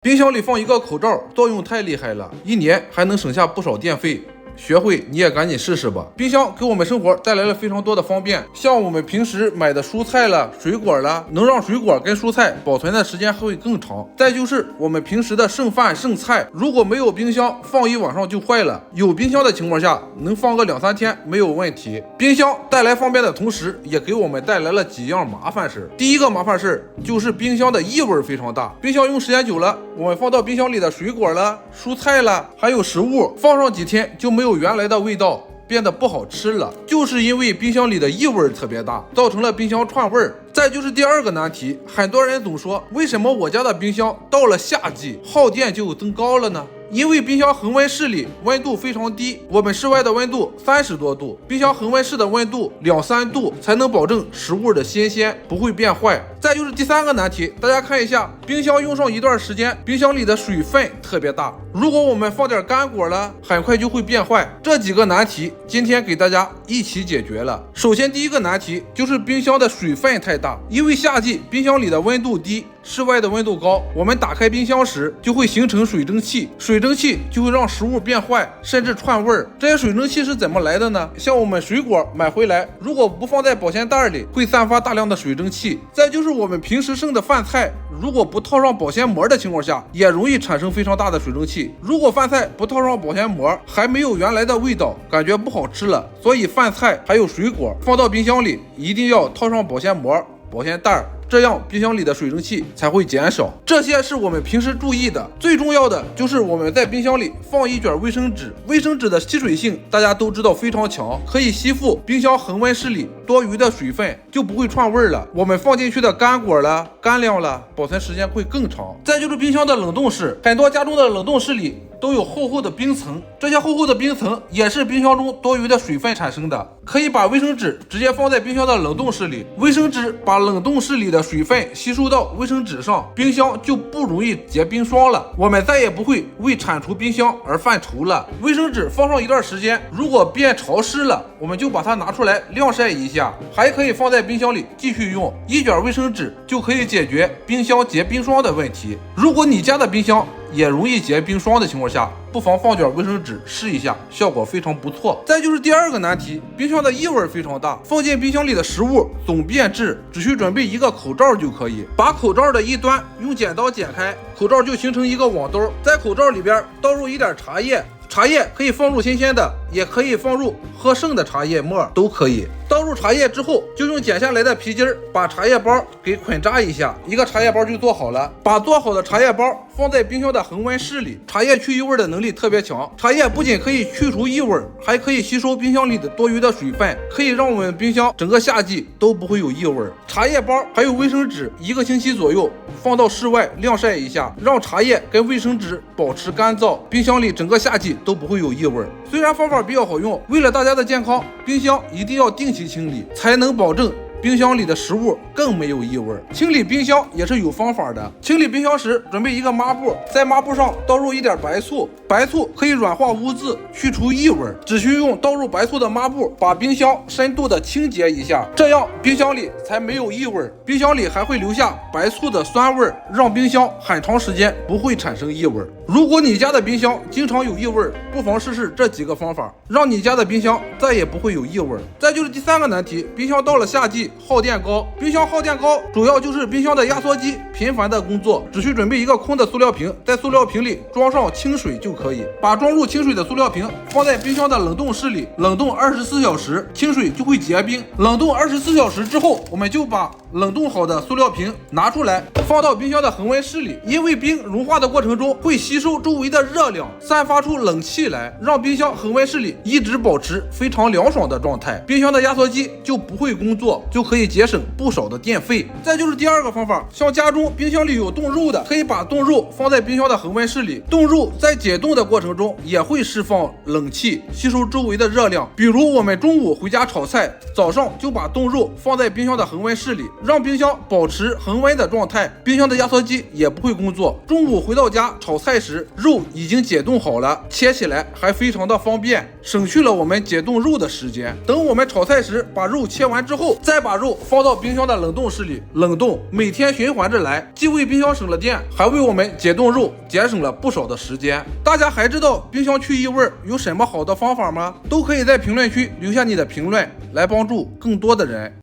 冰箱里放一个口罩，作用太厉害了，一年还能省下不少电费。学会你也赶紧试试吧。冰箱给我们生活带来了非常多的方便，像我们平时买的蔬菜了、水果了，能让水果跟蔬菜保存的时间会更长。再就是我们平时的剩饭剩菜，如果没有冰箱，放一晚上就坏了。有冰箱的情况下，能放个2-3天没有问题。冰箱带来方便的同时，也给我们带来了几样麻烦事。第一个麻烦事就是冰箱的异味非常大。冰箱用时间久了，我们放到冰箱里的水果了、蔬菜了，还有食物，放上几天就没有原来的味道，变得不好吃了，就是因为冰箱里的异味特别大，造成了冰箱串味儿。再就是第二个难题，很多人总说，为什么我家的冰箱到了夏季耗电就增高了呢？因为冰箱恒温室里温度非常低，我们室外的温度30多度，冰箱恒温室的温度2-3度才能保证食物的新鲜，不会变坏。再就是第三个难题，大家看一下，冰箱用上一段时间，冰箱里的水分特别大，如果我们放点干果了，很快就会变坏。这几个难题今天给大家一起解决了。首先第一个难题就是冰箱的水分太大，因为夏季冰箱里的温度低，室外的温度高，我们打开冰箱时就会形成水蒸气，水蒸气就会让食物变坏，甚至串味儿。这些水蒸气是怎么来的呢？像我们水果买回来，如果不放在保鲜袋里，会散发大量的水蒸气。再就是我们平时剩的饭菜，如果不套上保鲜膜的情况下，也容易产生非常大的水蒸气。如果饭菜不套上保鲜膜，还没有原来的味道，感觉不好吃了。所以饭菜还有水果放到冰箱里，一定要套上保鲜膜、保鲜袋，这样冰箱里的水蒸气才会减少。这些是我们平时注意的。最重要的就是我们在冰箱里放一卷卫生纸，卫生纸的吸水性大家都知道非常强，可以吸附冰箱恒温室里多余的水分，就不会串味了。我们放进去的干果了、干粮了，保存时间会更长。再就是冰箱的冷冻室，很多家中的冷冻室里都有厚厚的冰层，这些厚厚的冰层也是冰箱中多余的水分产生的。可以把卫生纸直接放在冰箱的冷冻室里，卫生纸把冷冻室里的水分吸收到卫生纸上，冰箱就不容易结冰霜了，我们再也不会为铲除冰箱而犯愁了。卫生纸放上一段时间，如果变潮湿了，我们就把它拿出来晾晒一下，还可以放在冰箱里继续用。一卷卫生纸就可以解决冰箱结冰霜的问题。如果你家的冰箱也容易结冰霜的情况下，不妨放卷卫生纸试一下，效果非常不错。再就是第二个难题，冰箱的异味非常大，放进冰箱里的食物总变质，只需准备一个口罩就可以，把口罩的一端用剪刀剪开，口罩就形成一个网兜，在口罩里边倒入一点茶叶，茶叶可以放入新鲜的，也可以放入喝剩的茶叶末，都可以。倒入茶叶之后，就用剪下来的皮筋把茶叶包给捆扎一下，一个茶叶包就做好了。把做好的茶叶包放在冰箱的恒温室里，茶叶去异味的能力特别强，茶叶不仅可以去除异味，还可以吸收冰箱里的多余的水分，可以让我们冰箱整个夏季都不会有异味。茶叶包还有卫生纸1个星期左右放到室外晾晒一下，让茶叶跟卫生纸保持干燥，冰箱里整个夏季都不会有异味。虽然方法比较好用，为了大家的健康，冰箱一定要定期清理，才能保证冰箱里的食物更没有异味。清理冰箱也是有方法的。清理冰箱时，准备一个抹布，在抹布上倒入一点白醋，白醋可以软化污渍，去除异味。只需用倒入白醋的抹布把冰箱深度的清洁一下，这样冰箱里才没有异味。冰箱里还会留下白醋的酸味，让冰箱很长时间不会产生异味。如果你家的冰箱经常有异味，不妨试试这几个方法，让你家的冰箱再也不会有异味。再就是第三个难题，冰箱到了夏季耗电高。冰箱耗电高主要就是冰箱的压缩机频繁的工作，只需准备一个空的塑料瓶，在塑料瓶里装上清水就可以。把装入清水的塑料瓶放在冰箱的冷冻室里，冷冻24小时，清水就会结冰。冷冻24小时之后，我们就把冷冻好的塑料瓶拿出来，放到冰箱的恒温室里。因为冰融化的过程中会吸收周围的热量，散发出冷气来，让冰箱恒温室里一直保持非常凉爽的状态，冰箱的压缩机就不会工作，就可以节省不少的电费。再就是第二个方法，像家中冰箱里有冻肉的，可以把冻肉放在冰箱的恒温室里，冻肉在解冻的过程中也会释放冷气，吸收周围的热量。比如我们中午回家炒菜，早上就把冻肉放在冰箱的恒温室里，让冰箱保持恒温的状态，冰箱的压缩机也不会工作。中午回到家炒菜时，肉已经解冻好了，切起来还非常的方便，省去了我们解冻肉的时间。等我们炒菜时把肉切完之后，再把把肉放到冰箱的冷冻室里冷冻，每天循环着来，既为冰箱省了电，还为我们解冻肉节省了不少的时间。大家还知道冰箱去异味有什么好的方法吗？都可以在评论区留下你的评论，来帮助更多的人。